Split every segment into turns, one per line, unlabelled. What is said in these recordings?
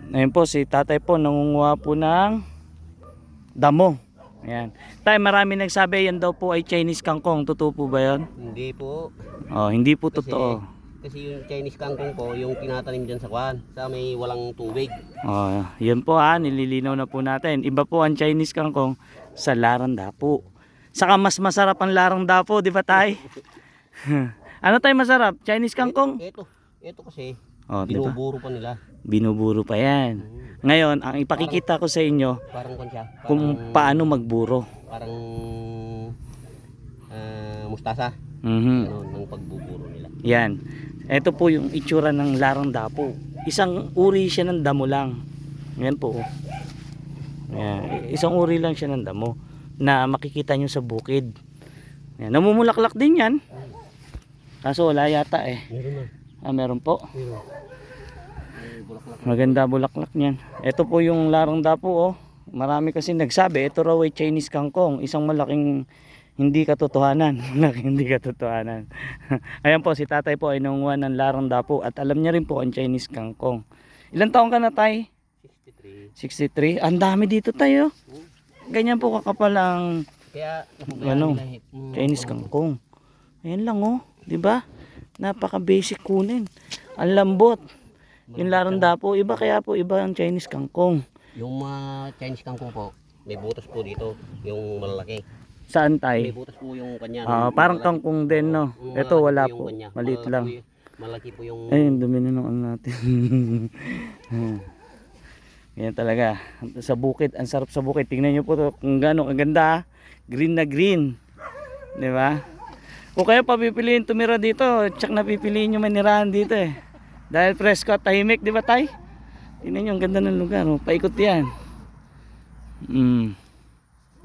Ngayon po si tatay po nangunguha po ng damo. Ayan. Tay, marami nagsabi yan daw po ay Chinese kangkong. Totoo po ba yan?
Hindi po.
Oh, hindi po
Kasi,
totoo.
kasi yung Chinese kangkong po, yung tinatanim dyan sa kwan, sa may walang tubig.
Oh, yan po ha, nililinaw na po natin. Iba po ang Chinese kangkong sa larang dapo. Saka mas masarap ang larang dapo, di ba tay? Ano tayo masarap? Chinese kangkong?
Ito kasi,
Oh, di ba?
binuburo pa nila.
Binuburo pa yan. Ngayon, ang ipakikita ko sa inyo
Parang kwan siya.
kung paano magburo.
Parang mustasa. Ano, ng pagbuburo nila.
Yan. Ito po yung itsura ng larang dapo. Isang uri siya ng damo lang. Yan po. Yan. Isang uri lang siya ng damo na makikita nyo sa bukid. Yan. Namumulaklak din yan. Kaso wala yata eh.
Meron na.
Ah, meron po.
Meron. Bulaklak.
Maganda bulaklak niyan. Ito po yung larang dapo oh. Marami kasi nagsabi ito raw ay Chinese kangkong. Isang malaking hindi katotohanan. Hindi katotohanan. Ayan po si tatay po ay nangunguha ng larang dapo at alam niya rin po ang Chinese kangkong. Ilang taon ka na tay? 63. 63. Ang dami dito tayo. Ganyan po kakapal ang
Kaya
ano, Chinese kangkong. Ayan lang oh, 'di ba? Napaka basic kunin. Ang lambot. Yung larang dapo, iba kaya po iba ang Chinese kangkong.
Yung mga Chinese kangkong po, may butas po dito, yung malalaki.
Saan
May
tay?
butas po yung kanya.
Parang kangkong din no. Ito wala po. Maliit lang.
Malaki po yung...
Ayun, dumi na ng ano natin. Yan talaga. Sa bukid, ang sarap sa bukid. Tingnan nyo po to, kung gano'ng ang ganda. Green na green. Di ba? Kung kayo papipiliin tumira dito, tsak na pipiliin nyo manirahan dito eh. Dahil presko at tahimik, di ba tay? Tingnan nyo, ang ganda ng lugar. Oh. Paikot yan.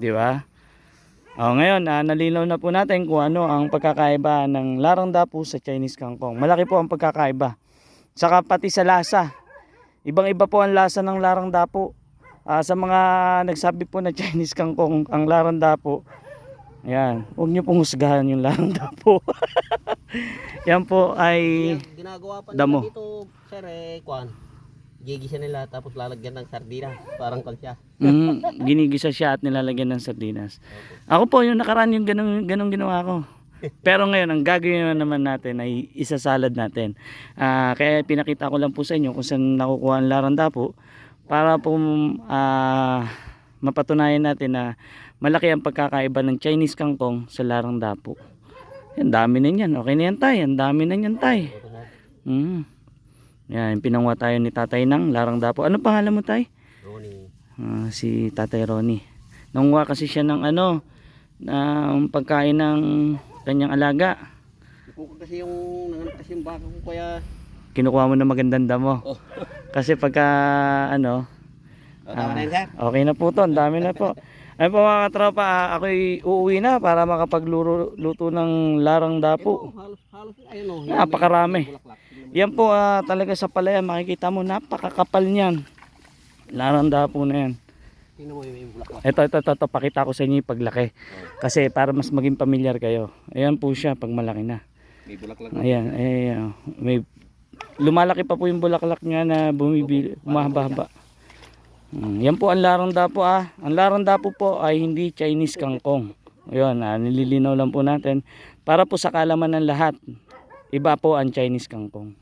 Di ba? Ngayon, nalinaw na po natin kung ano ang pagkakaiba ng larang dapo sa Chinese kangkong. Malaki po ang pagkakaiba. Saka pati sa lasa. Ibang-iba po ang lasa ng larang dapo. Sa mga nagsabi po na Chinese kangkong, ang larang dapo, ayan, huwag nyo pong husgahan yung larang dapo. Yan po ay
ginagawa pa
damo.
nila dito, sir, kwan. Gigisa nila tapos lalagyan ng sardinas. Parang kwan siya.
Ginigisa siya at nilalagyan ng sardinas. Ako po yung nakaraan yung ganong ginawa ko. Pero ngayon ang gagawin naman natin ay isasalad natin. Kaya pinakita ko lang po sa inyo kung saan nakukuha ang larang dapo para po mapatunayan natin na malaki ang pagkakaiba ng Chinese kangkong sa larang dapo. Yan, dami na yan. Okay na yan tay. Ang dami na yan tay. Yan, pinanguha tayo ni tatay ng larang dapo. Ano pangalan mo tay?
Ronnie.
Si tatay Ronnie. Nanguha kasi siya ng ano, ng pagkain ng kanyang alaga.
Kasi yung nanganak kasi yung baka ko kaya
Kinukuha mo na magandang damo. Kasi pagka ano,
tama na yun, sir.
okay na po to. Ang dami na po. Ay po mga katropa, ako'y uuwi na para makapagluto ng larang dapo.
Halos ayun o.
Napakarami. Yan po talaga sa palayan, makikita mo napakakapal niyan. Larang dapo na yan.
Tingnan mo yung bulaklak.
Ito, pakita ko sa inyo yung paglaki. Kasi para mas maging pamilyar kayo. Ayan po siya pag malaki na.
May bulaklak.
Ayan, may lumalaki pa po yung bulaklak niya na humahaba-haba. Yan po ang larang dapo Ang larang dapo po ay hindi Chinese kangkong. Ayun, nililinaw lang po natin para po sa kalaman ng lahat. Iba po ang Chinese kangkong.